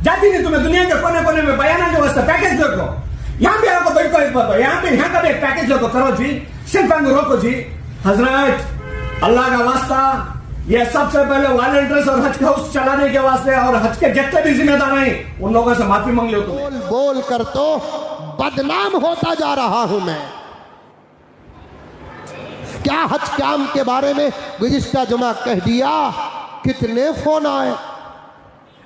जाती नहीं तुम्हें दुनिया के कोने कोने में बयाना के वास्ते पैकेज देखो, यहाँ भी आपको बैठ को यहाँ का भी एक पैकेज देखो, करो जी, सिर्फ रोको जी। हजरत अल्लाह का वास्ता, ये सबसे पहले वॉलंटियर्स और हज हाउस चलाने के वास्ते और हज के जितने भी जिम्मेदार हैं उन लोगों से माफी मांग लो। बोल बोल कर तो बदनाम होता जा रहा हूं मैं। क्या हज काम के बारे में गुज़िश्ता जुमा कह दिया, कितने फोन आए।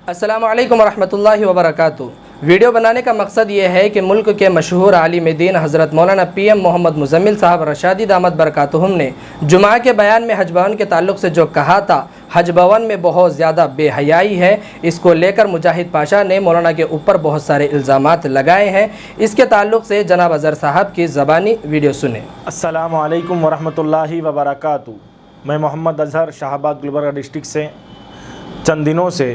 अस्सलामु अलैकुम वरहमतुल्लाहि वबरकातुहू। वीडियो बनाने का मकसद ये है कि मुल्क के मशहूर आलिम दीन हज़रत मौलाना PM मोहम्मद मुज़म्मिल साहब रशादी दामद बरकातुहुम ने जुमा के बयान में हज भवन के ताल्लुक़ से जो कहा था, हज भवन में बहुत ज़्यादा बेहयाई है, इसको लेकर मुजाहिद पाशा ने मौलाना के ऊपर बहुत सारे इल्ज़ामात लगाए हैं। इसके ताल्लुक़ से जनाब अज़हर साहब की ज़बानी वीडियो सुने। अस्सलामु अलैकुम वरहमतुल्लाहि वबरकातुहू। मैं मोहम्मद अज़हर शाहबाद गुलबर्गा डिस्ट्रिक्ट से चंद दिनों से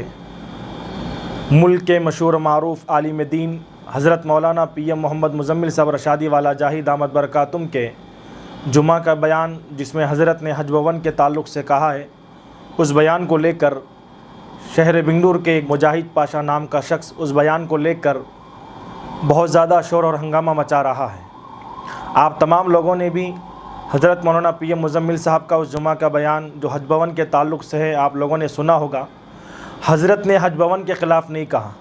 मुल्क के मशहूर मारूफ़ आलिम दीन हज़रत मौलाना PM मोहम्मद मुज़म्मिल साहब रशादी वाला जाही दामद बरकातुम के जुमा का बयान, जिसमें हज़रत ने हज भवन के ताल्लुक़ से कहा है, उस बयान को लेकर शहर बिंगनूर के एक मुजाहिद पाशा नाम का शख्स उस बयान को लेकर बहुत ज़्यादा शोर और हंगामा मचा रहा है। आप तमाम लोगों ने भी हज़रत मौलाना PM मुज़म्मिल साहब का उस जुमा का बयान जो हज भवन के ताल्लुक़ से है, आप लोगों ने सुना होगा। हज़रत ने हज भवन के ख़िलाफ़ नहीं कहा।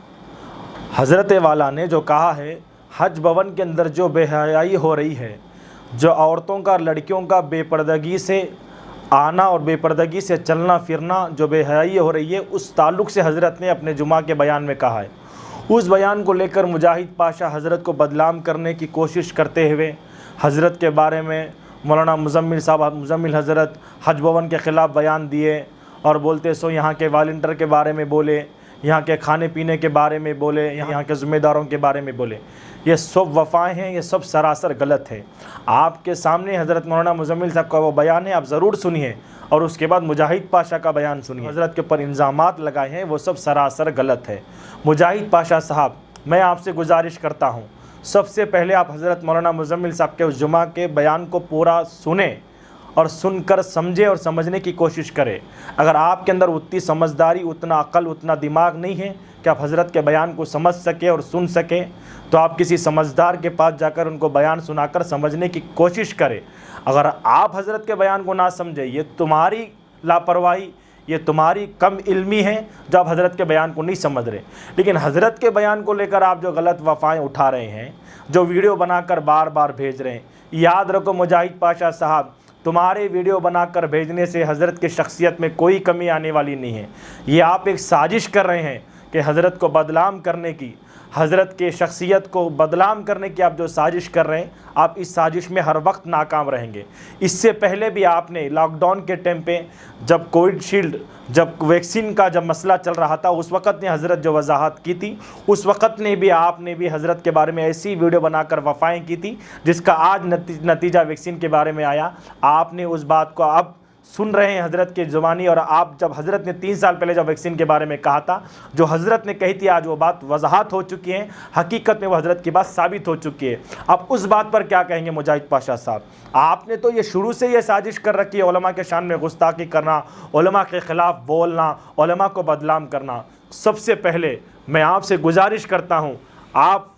हज़रत वाला ने जो कहा है, हज भवन के अंदर जो बेहयाई हो रही है, जो औरतों का लड़कियों का बेपर्दगी से आना और बेपर्दगी से चलना फिरना जो बेहयाई हो रही है, उस ताल्लुक़ से हज़रत ने अपने जुमा के बयान में कहा है। उस बयान को लेकर मुजाहिद पाशा हज़रत को बदनाम करने की कोशिश करते हुए हज़रत के बारे में मौलाना मुज़म्मिल साहब मुज़म्मिल हज़रत हज भवन के ख़िलाफ़ बयान दिए और बोलते सो यहाँ के वॉलंटियर के बारे में बोले, यहाँ के खाने पीने के बारे में बोले, यहाँ के ज़िम्मेदारों के बारे में बोले। ये सब वफ़ाएँ हैं, ये सब सरासर गलत है। आपके सामने हज़रत मौलाना मुज़म्मिल साहब का वो बयान है, आप ज़रूर सुनिए और उसके बाद मुजाहिद पाशा का बयान सुनिए। हज़रत के ऊपर इल्ज़ामात लगाए हैं, वो सब सरासर गलत है। मुजाहिद पाशा साहब, मैं आपसे गुजारिश करता हूँ, सबसे पहले आप हज़रत मौलाना मुज़म्मिल साहब के उस जुमा के बयान को पूरा सुने और सुनकर समझे और समझने की कोशिश करें। अगर आपके अंदर उतनी समझदारी, उतना अक्ल, उतना दिमाग नहीं है कि आप हज़रत के बयान को समझ सके और सुन सके, तो आप किसी समझदार के पास जाकर उनको बयान सुनाकर समझने की कोशिश करें। अगर आप हज़रत के बयान को ना समझे, ये तुम्हारी लापरवाही, ये तुम्हारी कम इल्मी है जो आप हज़रत के बयान को नहीं समझ रहे। लेकिन हज़रत के बयान को लेकर आप जो गलत वफ़ाएँ उठा रहे हैं, जो वीडियो बनाकर बार बार भेज रहे हैं, याद रखो मुजाहिद पाशा साहब, तुम्हारे वीडियो बनाकर भेजने से हज़रत की शख्सियत में कोई कमी आने वाली नहीं है। ये आप एक साजिश कर रहे हैं कि हज़रत को बदनाम करने की, हज़रत के शख्सियत को बदनाम करने की आप जो साजिश कर रहे हैं, आप इस साजिश में हर वक्त नाकाम रहेंगे। इससे पहले भी आपने लॉकडाउन के टाइम पे जब कोविशील्ड, जब वैक्सीन का जब मसला चल रहा था, उस वक़्त ने हज़रत जो वजाहत की थी, उस वक़्त ने भी आपने भी हज़रत के बारे में ऐसी वीडियो बनाकर वफ़ाएँ की थी जिसका आज नतीजा वैक्सीन के बारे में आया। आपने उस बात को अब सुन रहे हैं हज़रत के ज़ुबानी, और आप जब हज़रत ने 3 साल पहले जब वैक्सीन के बारे में कहा था, जो हज़रत ने कही थी, आज वो बात वजाहत हो चुकी है, हकीकत में वो हज़रत की बात साबित हो चुकी है। अब उस बात पर क्या कहेंगे मुजाहिद पाशा साहब? आपने तो ये शुरू से ये साजिश कर रखी है, उलमा के शान में गुस्ताखी करना, उलमा के ख़िलाफ़ बोलना, उलमा को बदनाम करना। सबसे पहले मैं आपसे गुजारिश करता हूँ, आप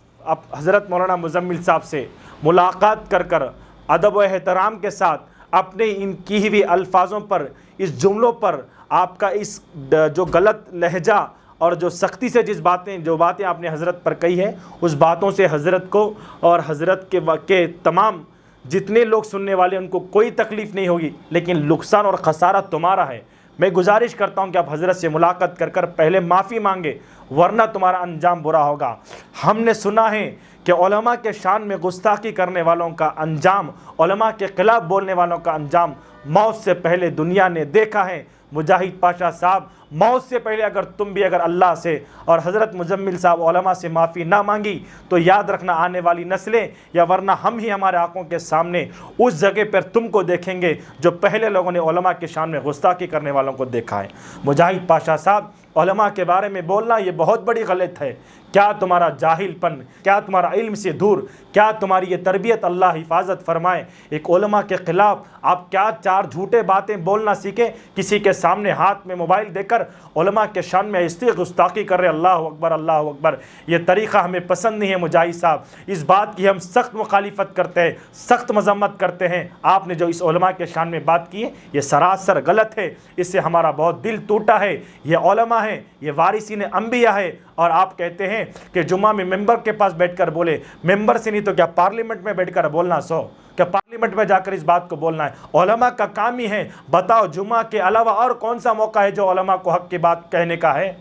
हज़रत मौलाना मुज़म्मिल साहब से मुलाकात कर अदब व एहतराम के साथ अपने इनकी हुई अल्फाजों पर, इस जुमलों पर, आपका इस जो गलत लहजा और जो सख्ती से जो बातें आपने हज़रत पर कही है, उस बातों से हज़रत को और हज़रत के तमाम जितने लोग सुनने वाले उनको कोई तकलीफ़ नहीं होगी, लेकिन नुकसान और ख़सारा तुम्हारा है। मैं गुजारिश करता हूं कि आप हज़रत से मुलाकात कर पहले माफ़ी मांगे, वरना तुम्हारा अंजाम बुरा होगा। हमने सुना है कि उलमा के शान में गुस्ताखी करने वालों का अंजाम, उलमा के ख़िलाफ़ बोलने वालों का अंजाम मौत से पहले दुनिया ने देखा है। मुजाहिद पाशा साहब, मौत से पहले अगर तुम भी अगर अल्लाह से और हज़रत मुज़म्मिल साहब उलमा से माफ़ी ना मांगी, तो याद रखना आने वाली नस्लें या वरना हम ही हमारे आँखों के सामने उस जगह पर तुमको देखेंगे जो पहले लोगों ने उलमा के शान में गुस्ताखी करने वालों को देखा है। मुजाहिद पाशा साहब, उलमा के बारे में बोलना ये बहुत बड़ी गलत है। क्या तुम्हारा जाहिलपन, क्या तुम्हारा इल्म से दूर, क्या तुम्हारी ये तरबियत, अल्लाह हिफाजत फरमाए, एक उलमा के ख़िलाफ़ आप क्या चार झूठे बातें बोलना सीखें, किसी के सामने हाथ में मोबाइल देकर उलमा के शान में ऐसी गुस्ताखी कर रहे। अल्लाह अकबर, अल्लाह अकबर। ये तरीक़ा हमें पसंद नहीं है मुजाहिद साहब, इस बात की हम सख्त मुखालिफत करते हैं, सख्त मजम्मत करते हैं। आपने जो इस उलमा के शान में बात की है ये सरासर गलत है, इससे हमारा बहुत दिल टूटा है। ये उलमा है, ये वारिसीन अंबिया है, और आप कहते हैं कि जुम्मा में मेंबर के पास बैठकर बोले। मेंबर से नहीं तो क्या पार्लियामेंट में बैठकर बोलना सो, क्या पार्लियामेंट में जाकर इस बात को बोलना है? उलमा का काम ही है। बताओ जुम्मा के अलावा और कौन सा मौका है जो उलमा को हक की बात कहने का है?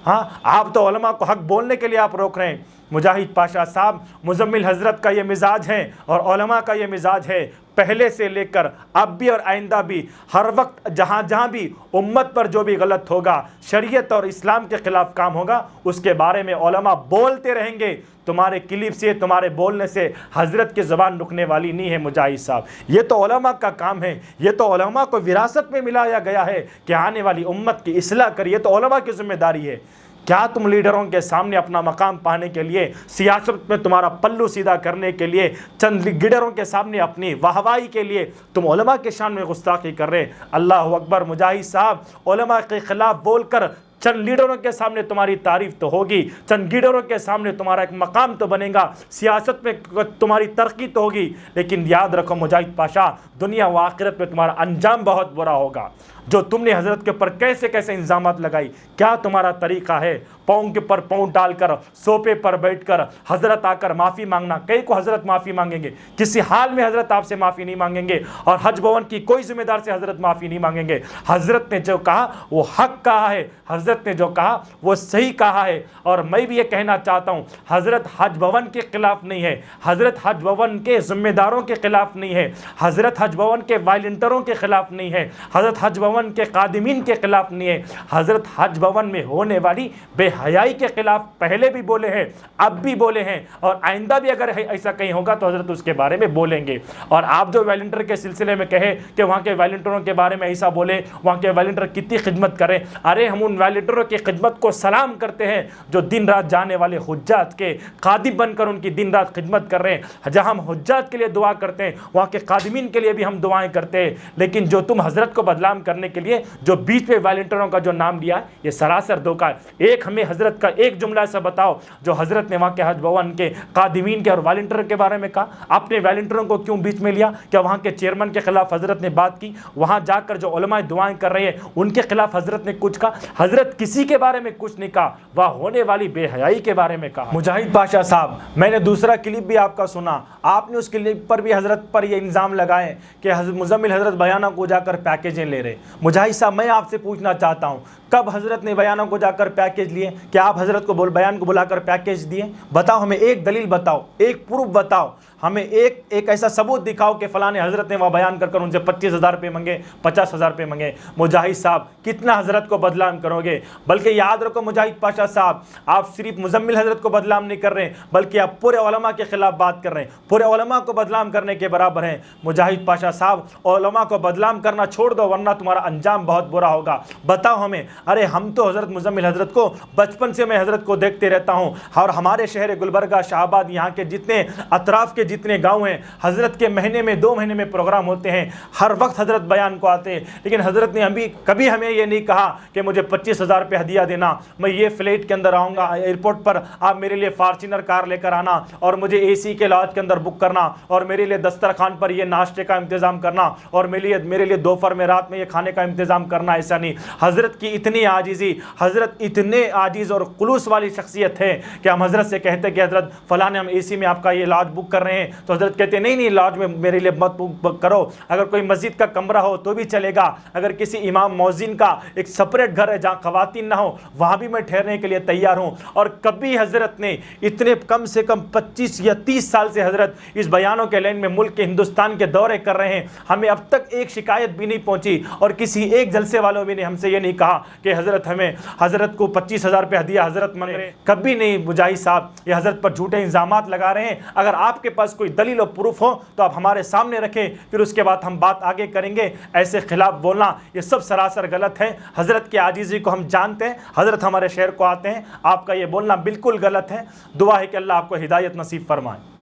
हाँ, आप तो उलमा को हक बोलने के लिए आप रोक रहे हैं। मुजाहिद पाशा साहब, मुजम्मिल हज़रत का ये मिजाज है और उलमा का ये मिजाज है, पहले से लेकर अब भी और आइंदा भी, हर वक्त जहाँ जहाँ भी उम्मत पर जो भी गलत होगा, शरीयत और इस्लाम के ख़िलाफ़ काम होगा, उसके बारे में उलमा बोलते रहेंगे। तुम्हारे क्लिप से, तुम्हारे बोलने से हज़रत की ज़बान रुकने वाली नहीं है मुजाहिद साहब। ये तो उलमा का काम है, ये तो उलमा को विरासत में मिलाया गया है कि आने वाली उम्मत की इस्लाह करिए, तो उलमा की ज़िम्मेदारी है। क्या तुम लीडरों के सामने अपना मकाम पाने के लिए, सियासत में तुम्हारा पल्लू सीधा करने के लिए, चंद लीडरों के सामने अपनी वाहवाही के लिए तुम उलमा के शान में गुस्ताखी कर रहे? अल्लाह अकबर। मुजाहिद साहब, उलमा के ख़िलाफ़ बोलकर चंद लीडरों के सामने तुम्हारी तारीफ़ तो होगी, चंद लीडरों के सामने तुम्हारा एक मकाम तो बनेगा, सियासत में तुम्हारी तरक्की तो होगी, लेकिन याद रखो मुजाहिद पाशा, दुनिया व आखिरत में तुम्हारा अंजाम बहुत बुरा होगा। जो तुमने हज़रत के ऊपर कैसे कैसे इल्ज़ामात लगाई, क्या तुम्हारा तरीक़ा है? पाँव के ऊपर पाँव डालकर, सोफे पर बैठकर हज़रत आकर माफ़ी मांगना। कई को हज़रत माफ़ी मांगेंगे, किसी हाल में हज़रत आपसे माफ़ी नहीं मांगेंगे, और हज भवन की कोई ज़िम्मेदार से हज़रत माफ़ी नहीं मांगेंगे। हज़रत ने जो कहा वो हक कहा है, हज़रत ने जो कहा वो सही कहा है। और मैं भी ये कहना चाहता हूँ, हज़रत हज भवन के ख़िलाफ़ नहीं है, हज़रत हज भवन के ज़िम्मेदारों के ख़िलाफ़ नहीं है, हज़रत हज भवन के वॉलंटियरों के ख़िलाफ़ नहीं है, हज़रत हज भवन के कादिमीन के ख़िलाफ़ नहीं है, हज़रत हज भवन में होने वाली बेहयाई के ख़िलाफ़ पहले भी बोले हैं, अब भी बोले हैं, और आइंदा भी अगर ऐसा कहीं होगा तो हज़रत उसके बारे में बोलेंगे। और आप जो वॉलंटियर के सिलसिले में कहे कि वहाँ के वॉलंटियरों के बारे में ऐसा बोले, वहाँ के वॉलंटियर कितनी खिदमत करें, अरे हम उन वॉलंटियरों की खिदमत को सलाम करते हैं जो दिन रात जाने वाले हुज्जात के कादिम बनकर उनकी दिन रात खिदमत कर रहे हैं। जहाँ हम हुज्जात के लिए दुआ करते हैं, वहाँ के कादिमीन के लिए भी हम दुआएँ करते हैं। लेकिन जो तुम हज़रत को बदनाम करने के लिए जो बीच में वॉलंटियरों का जो नाम लिया, ये सरासर धोखा है। एक हमें हज़रत का एक जुमला ऐसा बताओ जो हज़रत ने वहाँ के हज भवन के कादिमीन के और वॉलंटियर के बारे में कहा। आपने वॉलंटियरों को क्यों बीच में लिया? क्या वहाँ के चेयरमैन के खिलाफ हज़रत ने बात की? वहाँ जाकर जो उलमाए दुआएं कर रहे हैं उनके खिलाफ हज़रत ने कुछ कहा? हज़रत किसी के बारे में कुछ नहीं कहा, वह होने वाली बेहयाई के बारे में कहा। मुजाहिद पाशा साहब, मैंने दूसरा क्लिप भी आपका सुना, आपने उस क्लिप पर भी हज़रत पर यह इल्ज़ाम लगाए कि मुजम्मिल हज़रत बयाना को जाकर पैकेजें ले रहे। मुजाहिद साहब, मैं आपसे पूछना चाहता हूँ, कब हज़रत ने बयानों को जाकर पैकेज लिए? क्या आप हज़रत को बयान को बुलाकर पैकेज दिए? बताओ, हमें एक दलील बताओ, एक प्रूफ बताओ, हमें एक ऐसा सबूत दिखाओ कि फ़लाने हज़रत ने वह बयान कर उनसे 25,000 रुपये मंगे, 50,000 रुपये मंगे। मुजाहिद साहब, कितना हज़रत को बदनाम करोगे? बल्कि याद रखो मुजाहिद पाशा साहब, आप सिर्फ मुजम्मिल हज़रत को बदनाम नहीं कर रहे हैं, बल्कि आप पूरे उलमा के ख़िलाफ़ बात कर रहे हैं, पूरे उलमा को बदनाम करने के बराबर हैं। मुजाहिद पाशा साहब, उलमा को बदनाम करना छोड़ दो, वरना तुम्हारा अंजाम बहुत बुरा होगा। बताओ हमें, अरे हम तो हज़रत मुजम्मिल हज़रत को बचपन से मैं हज़रत को देखते रहता हूँ, और हमारे शहर गुलबर्गा, शाहबाद, यहाँ के जितने अतराफ़ के जितने गांव हैं, हज़रत के महीने में 2 महीने में प्रोग्राम होते हैं, हर वक्त हज़रत बयान को आते हैं। लेकिन हज़रत ने कभी हमें ये नहीं कहा कि मुझे 25,000 रुपये हदिया देना, मैं ये फ्लाइट के अंदर आऊँगा, एयरपोर्ट पर आप मेरे लिए फार्चुनर कार लेकर आना, और मुझे AC के लॉज के अंदर बुक करना, और मेरे लिए दस्तरखान पर ये नाश्ते का इंतज़ाम करना, और मेरे लिए दोपहर में रात में ये खाने का इंतज़ाम करना। ऐसा नहीं। हज़रत की इतनी आजिज़ी, हज़रत इतने आजिज़ और खुलूस वाली शख्सियत है कि हम हज़रत से कहते हैं कि हज़रत फ़लाने हम AC में आपका ये लॉज बुक कर रहे हैं, तो हज़रत कहते हैं नहीं लॉज में मेरे लिए मत बुक करो, अगर कोई मस्जिद का कमरा हो तो भी चलेगा, अगर किसी इमाम मौज़िन का एक सेपरेट घर है जहाँ ख़वातीन ना हो, वहाँ भी मैं ठहरने के लिए तैयार हूँ। और कभी हज़रत ने इतने कम से कम 25 या 30 साल से हज़रत इस बयानों के लाइन में मुल्क के हिंदुस्तान के दौरे कर रहे हैं, हमें अब तक एक शिकायत भी नहीं पहुँची, और किसी एक जलसे वालों भी ने हमसे ये नहीं कहा कि हज़रत हमें हज़रत को 25,000 रुपये हदिया हज़रत मांग रहे। कभी नहीं। मुजाहिद साहब, ये हज़रत पर झूठे इल्ज़ामात लगा रहे हैं। अगर आपके पास पास कोई दलील और प्रूफ हो तो आप हमारे सामने रखें, फिर उसके बाद हम बात आगे करेंगे। ऐसे खिलाफ बोलना ये सब सरासर गलत है। हज़रत की आजीज़ी को हम जानते हैं, हज़रत हमारे शहर को आते हैं, आपका ये बोलना बिल्कुल गलत है। दुआ है कि अल्लाह आपको हिदायत नसीब फरमाए।